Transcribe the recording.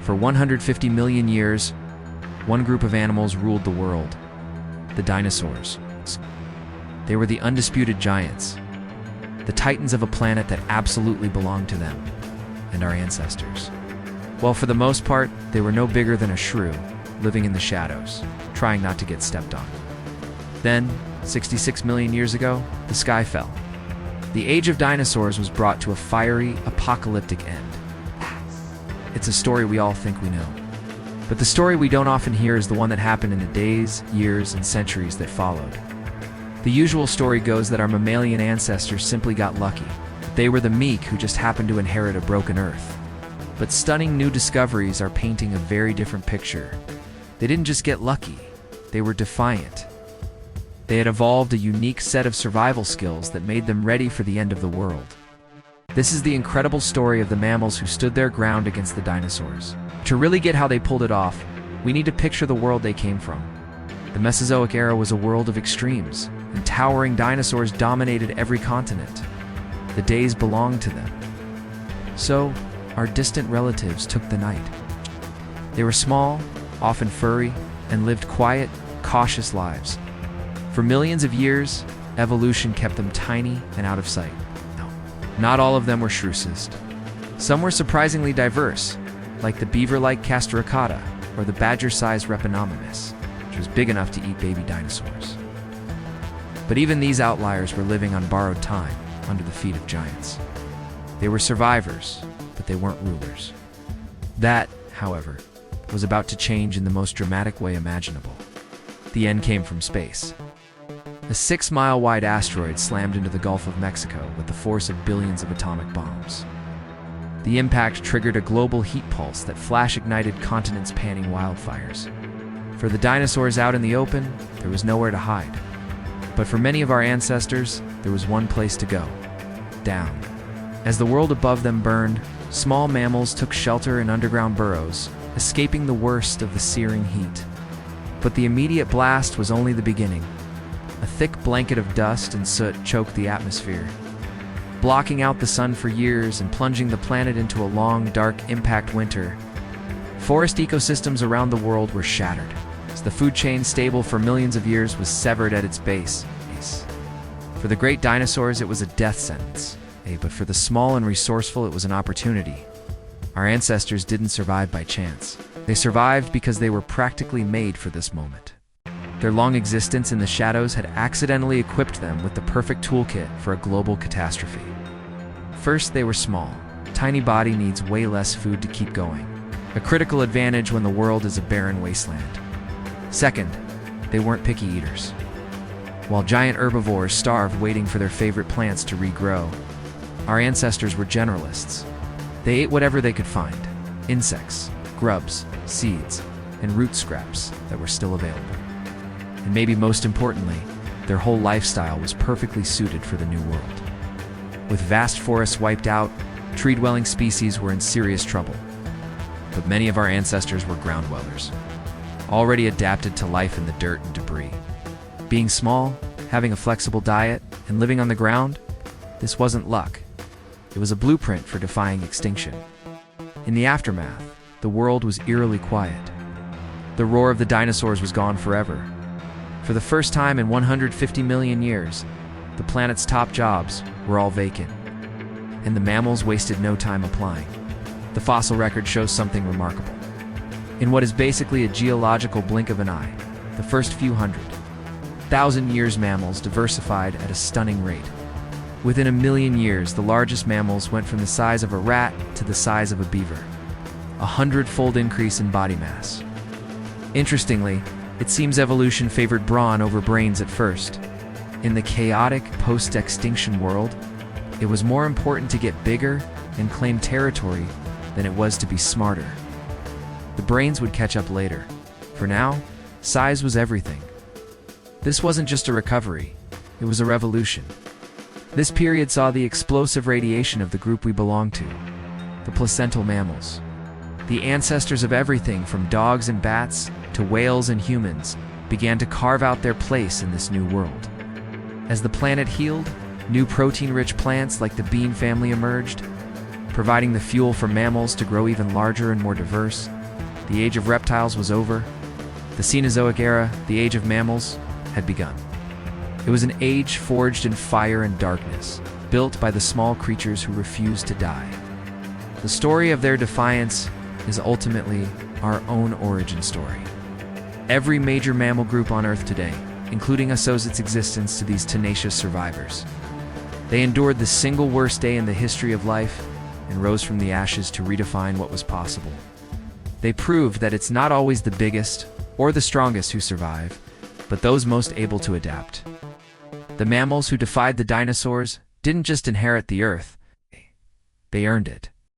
For 150 million years, one group of animals ruled the world, the dinosaurs. They were the undisputed giants, the titans of a planet that absolutely belonged to them and our ancestors. Well, for the most part, they were no bigger than a shrew, living in the shadows, trying not to get stepped on. Then, 66 million years ago, the sky fell. The age of dinosaurs was brought to a fiery, apocalyptic end. It's a story we all think we know. But the story we don't often hear is the one that happened in the days, years, and centuries that followed. The usual story goes that our mammalian ancestors simply got lucky. They were the meek who just happened to inherit a broken earth. But stunning new discoveries are painting a very different picture. They didn't just get lucky, they were defiant. They had evolved a unique set of survival skills that made them ready for the end of the world. This is the incredible story of the mammals who stood their ground against the dinosaurs. To really get how they pulled it off, we need to picture the world they came from. The Mesozoic era was a world of extremes, and towering dinosaurs dominated every continent. The days belonged to them. So, our distant relatives took the night. They were small, often furry, and lived quiet, cautious lives. For millions of years, evolution kept them tiny and out of sight. Not all of them were shrew-sized. Some were surprisingly diverse, like the beaver-like Castoricata or the badger-sized Reponomimus, which was big enough to eat baby dinosaurs. But even these outliers were living on borrowed time under the feet of giants. They were survivors, but they weren't rulers. That, however, was about to change in the most dramatic way imaginable. The end came from space. A 6-mile-wide asteroid slammed into the Gulf of Mexico with the force of billions of atomic bombs. The impact triggered a global heat pulse that flash-ignited continents panning wildfires. For the dinosaurs out in the open, there was nowhere to hide. But for many of our ancestors, there was one place to go: down. As the world above them burned, small mammals took shelter in underground burrows, escaping the worst of the searing heat. But the immediate blast was only the beginning. A thick blanket of dust and soot choked the atmosphere, blocking out the sun for years and plunging the planet into a long, dark impact winter. Forest ecosystems around the world were shattered, as the food chain stable for millions of years was severed at its base. For the great dinosaurs, it was a death sentence, but for the small and resourceful, it was an opportunity. Our ancestors didn't survive by chance. They survived because they were practically made for this moment. Their long existence in the shadows had accidentally equipped them with the perfect toolkit for a global catastrophe. First, they were small. Tiny body needs way less food to keep going, a critical advantage when the world is a barren wasteland. Second, they weren't picky eaters. While giant herbivores starved waiting for their favorite plants to regrow, our ancestors were generalists. They ate whatever they could find: insects, grubs, seeds, and root scraps that were still available. And maybe most importantly, their whole lifestyle was perfectly suited for the new world. With vast forests wiped out, tree-dwelling species were in serious trouble. But many of our ancestors were ground dwellers, already adapted to life in the dirt and debris. Being small, having a flexible diet, and living on the ground, this wasn't luck. It was a blueprint for defying extinction. In the aftermath, the world was eerily quiet. The roar of the dinosaurs was gone forever. For the first time in 150 million years, the planet's top jobs were all vacant, and the mammals wasted no time applying. The fossil record shows something remarkable. In what is basically a geological blink of an eye, the first few 100,000 years mammals diversified at a stunning rate. Within a million years, the largest mammals went from the size of a rat to the size of a beaver, a 100-fold increase in body mass. Interestingly, it seems evolution favored brawn over brains at first. In the chaotic post-extinction world, it was more important to get bigger and claim territory than it was to be smarter. The brains would catch up later. For now, size was everything. This wasn't just a recovery, it was a revolution. This period saw the explosive radiation of the group we belong to, the placental mammals. The ancestors of everything from dogs and bats to whales and humans began to carve out their place in this new world. As the planet healed, new protein-rich plants like the bean family emerged. providing the fuel for mammals to grow even larger and more diverse. The age of reptiles was over. The Cenozoic era, the age of mammals, had begun. It was an age forged in fire and darkness, built by the small creatures who refused to die. The story of their defiance is ultimately our own origin story. Every major mammal group on Earth today, including us, owes its existence to these tenacious survivors. They endured the single worst day in the history of life and rose from the ashes to redefine what was possible. They proved that it's not always the biggest or the strongest who survive, but those most able to adapt. The mammals who defied the dinosaurs didn't just inherit the Earth, they earned it.